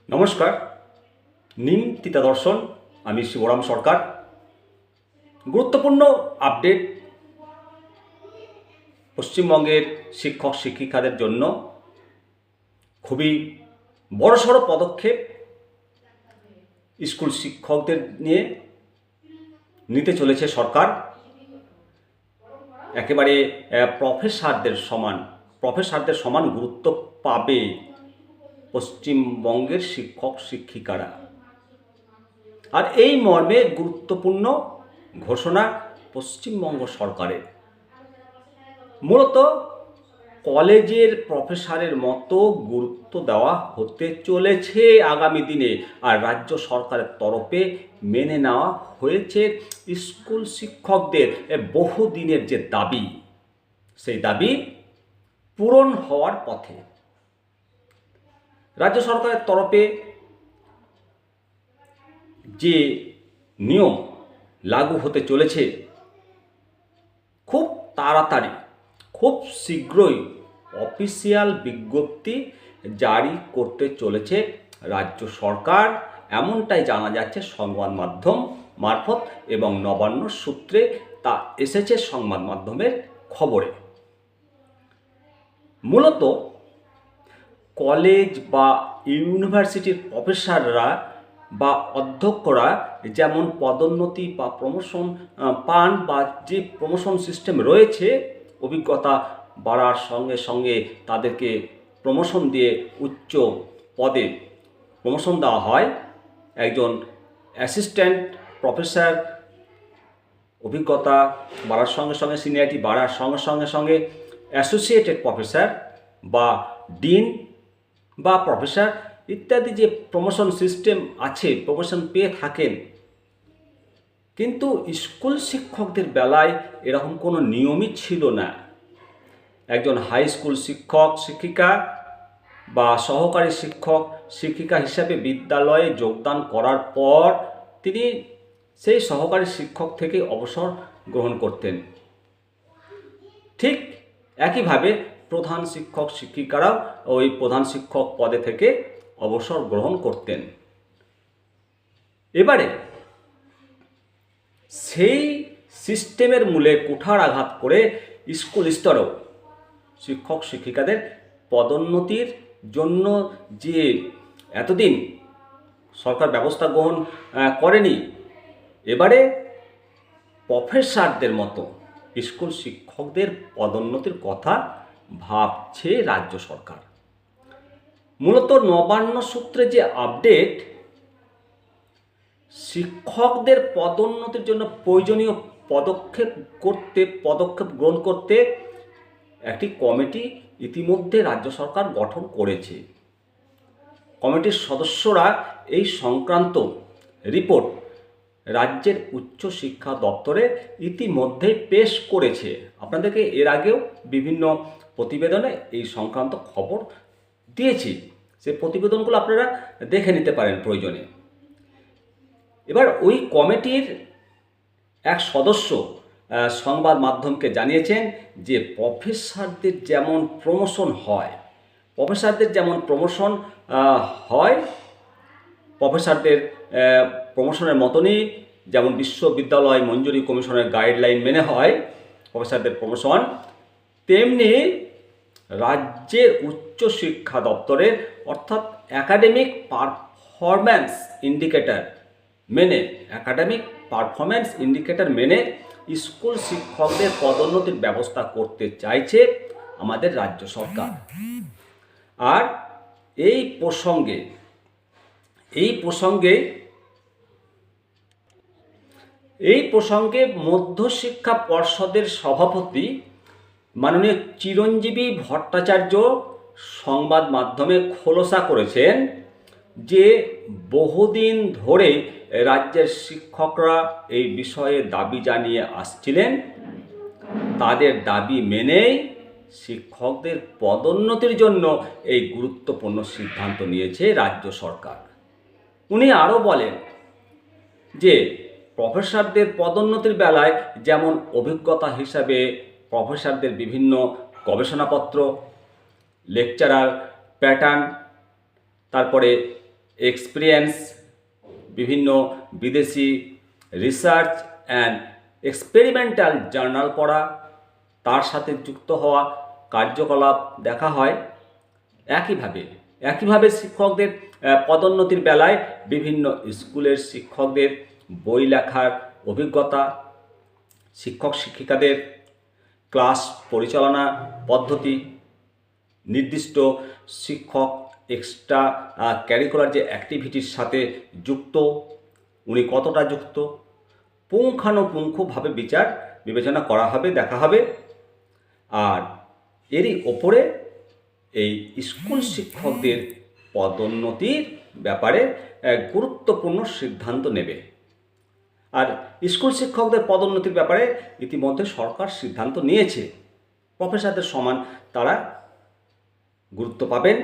নমস্কার, nimtitadarsan আমি শিবরাম সরকার। গুরুত্বপূর্ণ আপডেট পশ্চিমবঙ্গের শিক্ষক শিক্ষিকাদের জন্য খুবই বড়সড় পদক্ষেপ স্কুল শিক্ষকদের নিয়ে নিতে চলেছে সরকার। একেবারে প্রফেসরদের সমান গুরুত্ব পাবে পশ্চিমবঙ্গের শিক্ষক শিক্ষিকারা। আর এই মর্মে গুরুত্বপূর্ণ ঘোষণা পশ্চিমবঙ্গ সরকারের। মূলত কলেজের প্রফেসরের মতো গুরুত্ব দেওয়া হতে চলেছে আগামী দিনে। আর রাজ্য সরকারের তরফে মেনে নেওয়া হয়েছে স্কুল শিক্ষকদের বহুদিনের যে দাবি, সেই দাবি পূরণ হওয়ার পথে। রাজ্য সরকারের তরফে যে নিয়ম লাগু হতে চলেছে, খুব তাড়াতাড়ি, খুব শীঘ্রই অফিসিয়াল বিজ্ঞপ্তি জারি করতে চলেছে রাজ্য সরকার, এমনটাই জানা যাচ্ছে সংবাদ মাধ্যম মারফত এবং নবান্ন সূত্রে তা এসেছে সংবাদ মাধ্যমের খবরে। মূলত কলেজ বা ইউনিভার্সিটির প্রফেসররা বা অধ্যক্ষরা যেমন পদোন্নতি বা প্রমোশন পান, বা যে প্রমোশন সিস্টেম রয়েছে, অভিজ্ঞতা বাড়ার সঙ্গে সঙ্গে তাদেরকে প্রমোশন দিয়ে উচ্চ পদে প্রমোশন দেওয়া হয়। একজন অ্যাসিস্ট্যান্ট প্রফেসর অভিজ্ঞতা বাড়ার সঙ্গে সঙ্গে, সিনিয়রিটি বাড়ার সঙ্গে সঙ্গে অ্যাসোসিয়েটেড প্রফেসর বা ডিন বা প্রফেসর ইত্যাদি যে প্রমোশন সিস্টেম আছে, প্রমোশন পেয়ে থাকেন। কিন্তু স্কুল শিক্ষকদের বেলায় এরকম কোনো নিয়মই ছিল না। একজন হাই স্কুল শিক্ষক শিক্ষিকা বা সহকারী শিক্ষক শিক্ষিকা হিসাবে বিদ্যালয়ে যোগদান করার পর তিনি সেই সহকারী শিক্ষক থেকে অবসর গ্রহণ করতেন। ঠিক একইভাবে প্রধান শিক্ষক শিক্ষিকারাও ওই প্রধান শিক্ষক পদে থেকে অবসর গ্রহণ করতেন। এবারে সেই সিস্টেমের মূলে কুঠার আঘাত করে স্কুল স্তরেও শিক্ষক শিক্ষিকাদের পদোন্নতির জন্য যে এতদিন সরকার ব্যবস্থা গ্রহণ করেনি, এবারে প্রফেসরদের মতো স্কুল শিক্ষকদের পদোন্নতির কথা ভাবছে রাজ্য সরকার। মূলত নবান্ন সূত্রে যে আপডেট, শিক্ষকদের পদোন্নতির জন্য প্রয়োজনীয় পদক্ষেপ গ্রহণ করতে একটি কমিটি ইতিমধ্যে রাজ্য সরকার গঠন করেছে। কমিটির সদস্যরা এই সংক্রান্ত রিপোর্ট রাজ্যের উচ্চ শিক্ষা দপ্তরে ইতিমধ্যে পেশ করেছে। আপনাদেরকে এর আগেও বিভিন্ন প্রতিবেদনে এই সংক্রান্ত খবর দিয়েছি, সেই প্রতিবেদনগুলো আপনারা দেখে নিতে পারেন প্রয়োজনে। এবার ওই কমিটির এক সদস্য সংবাদ মাধ্যমকে জানিয়েছেন যে প্রফেসরদের যেমন প্রমোশন হয়, প্রফেসরদের প্রমোশনের মতনই যেমন বিশ্ববিদ্যালয় মঞ্জুরি কমিশনের গাইডলাইন মেনে হয় প্রফেসরদের প্রমোশন, তেমনি রাজ্যের উচ্চ শিক্ষা দপ্তরের অর্থাৎ একাডেমিক পারফরম্যান্স ইন্ডিকেটর মেনে স্কুল শিক্ষকদের পদোন্নতির ব্যবস্থা করতে চাইছে আমাদের রাজ্য সরকার। আর এই প্রসঙ্গে মধ্যশিক্ষা পর্ষদের সভাপতি মাননীয় চিরঞ্জীবী ভট্টাচার্য সংবাদ মাধ্যমে খোলসা করেছেন যে বহুদিন ধরে রাজ্যের শিক্ষকরা এই বিষয়ে দাবি জানিয়ে আসছিলেন। তাদের দাবি মেনেই শিক্ষকদের পদোন্নতির জন্য এই গুরুত্বপূর্ণ সিদ্ধান্ত নিয়েছে রাজ্য সরকার। উনি আরও বলেন যে প্রফেসরদের পদোন্নতির বেলায় যেমন অভিজ্ঞতা হিসাবে প্রফেসরদের বিভিন্ন গবেষণাপত্র, লেকচারার প্যাটার্ন, তারপরে এক্সপিরিয়েন্স, বিভিন্ন বিদেশি রিসার্চ অ্যান্ড এক্সপেরিমেন্টাল জার্নাল পড়া, তার সাথে যুক্ত হওয়া কার্যকলাপ দেখা হয়। একইভাবে শিক্ষকদের পদোন্নতির বেলায় বিভিন্ন স্কুলের শিক্ষকদের বই লেখার অভিজ্ঞতা, শিক্ষক শিক্ষিকাদের ক্লাস পরিচালনা পদ্ধতি, নির্দিষ্ট শিক্ষক এক্সট্রা ক্যারিকুলার যে অ্যাক্টিভিটির সাথে যুক্ত, উনি কতটা যুক্ত, পুঙ্খানুপুঙ্খভাবে বিবেচনা করা হবে, দেখা হবে। আর এরই ওপরে এই স্কুল শিক্ষকদের পদোন্নতির ব্যাপারে গুরুত্বপূর্ণ সিদ্ধান্ত নেবে। আর স্কুল শিক্ষকদের পদোন্নতির ব্যাপারে ইতিমধ্যে সরকার সিদ্ধান্ত নিয়েছে, প্রফেসরদের সমান তারা গুরুত্ব পাবেন।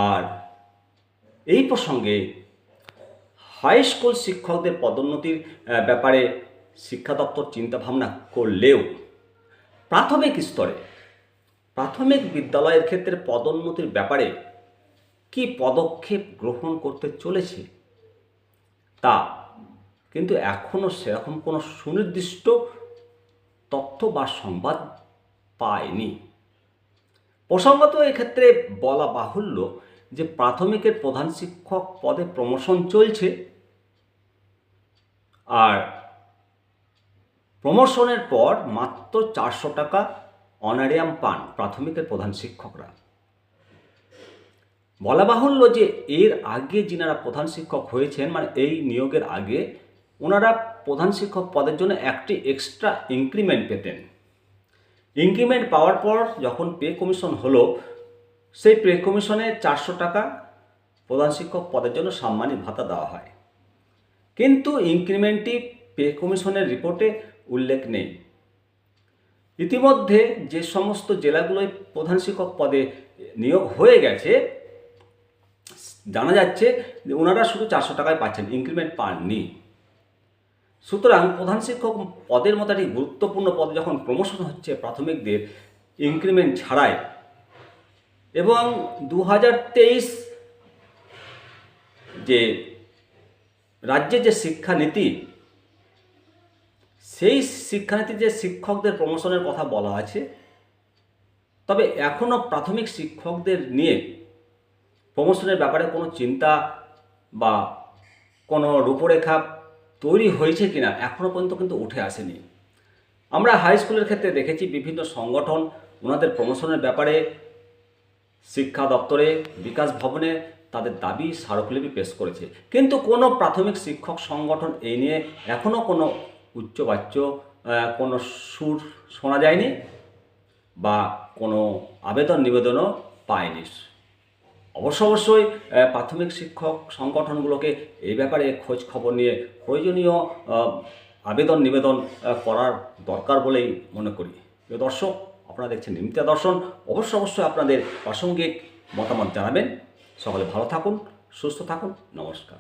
আর এই প্রসঙ্গে হাই স্কুল শিক্ষকদের পদোন্নতির ব্যাপারে শিক্ষা দপ্তর চিন্তাভাবনা করলেও প্রাথমিক স্তরে, প্রাথমিক বিদ্যালয়ের ক্ষেত্রে পদোন্নতির ব্যাপারে কি পদক্ষেপ গ্রহণ করতে চলেছে তা কিন্তু এখনও সেরকম কোনো সুনির্দিষ্ট তথ্য বা সংবাদ পায়নি। প্রসঙ্গত এক্ষেত্রে বলা বাহুল্য যে প্রাথমিকের প্রধান শিক্ষক পদে প্রমোশন চলছে, আর প্রমোশনের পর মাত্র 400 টাকা অনারিয়াম পান প্রাথমিকের প্রধান শিক্ষকরা। বলা বাহুল্য যে এর আগে যিনারা প্রধান শিক্ষক হয়েছেন, মানে এই নিয়োগের আগে ওনারা প্রধান শিক্ষক পদের জন্য একটি এক্সট্রা ইনক্রিমেন্ট পেতেন। ইনক্রিমেন্ট পাওয়ার পর যখন পে কমিশন হলো, সেই পে কমিশনে 400 টাকা প্রধান শিক্ষক পদের জন্য সাম্মানিক ভাতা দেওয়া হয়। কিন্তু ইনক্রিমেন্টটি পে কমিশনের রিপোর্টে উল্লেখ নেই। ইতিমধ্যে যে সমস্ত জেলাগুলোয় প্রধান শিক্ষক পদে নিয়োগ হয়ে গেছে, জানা যাচ্ছে যে ওনারা শুধু 400 টাকায় পাচ্ছেন, ইনক্রিমেন্ট পাননি। সুতরাং প্রধান শিক্ষক পদের মতো একটি গুরুত্বপূর্ণ পদে যখন প্রমোশন হচ্ছে প্রাথমিকদের ইনক্রিমেন্ট ছাড়াই, এবং 2023 যে রাজ্যের যে শিক্ষানীতি, সেই শিক্ষানীতি যে শিক্ষকদের প্রমোশনের কথা বলা আছে, তবে এখনও প্রাথমিক শিক্ষকদের নিয়ে প্রমোশনের ব্যাপারে কোনো চিন্তা বা কোনো রূপরেখা তৈরি হয়েছে কিনা এখনও পর্যন্ত কিন্তু উঠে আসেনি। আমরা হাই স্কুলের ক্ষেত্রে দেখেছি বিভিন্ন সংগঠন ওনাদের প্রমোশনের ব্যাপারে শিক্ষা দপ্তরে, বিকাশ ভবনে তাদের দাবি স্মারকলিপি পেশ করেছে, কিন্তু কোনো প্রাথমিক শিক্ষক সংগঠন এই নিয়ে এখনও কোনো উচ্চবাচ্য কোনো সুর শোনা যায়নি বা কোনো আবেদন নিবেদনও পায়নি। অবশ্যই প্রাথমিক শিক্ষক সংগঠনগুলোকে এই ব্যাপারে খোঁজ খবর নিয়ে প্রয়োজনীয় আবেদন নিবেদন করার দরকার বলেই মনে করি। প্রিয় দর্শক, আপনারা দেখছেন নিমতিতাদর্শন। অবশ্যই আপনাদের প্রাসঙ্গিক মতামত জানাবেন। সকলে ভালো থাকুন, সুস্থ থাকুন। নমস্কার।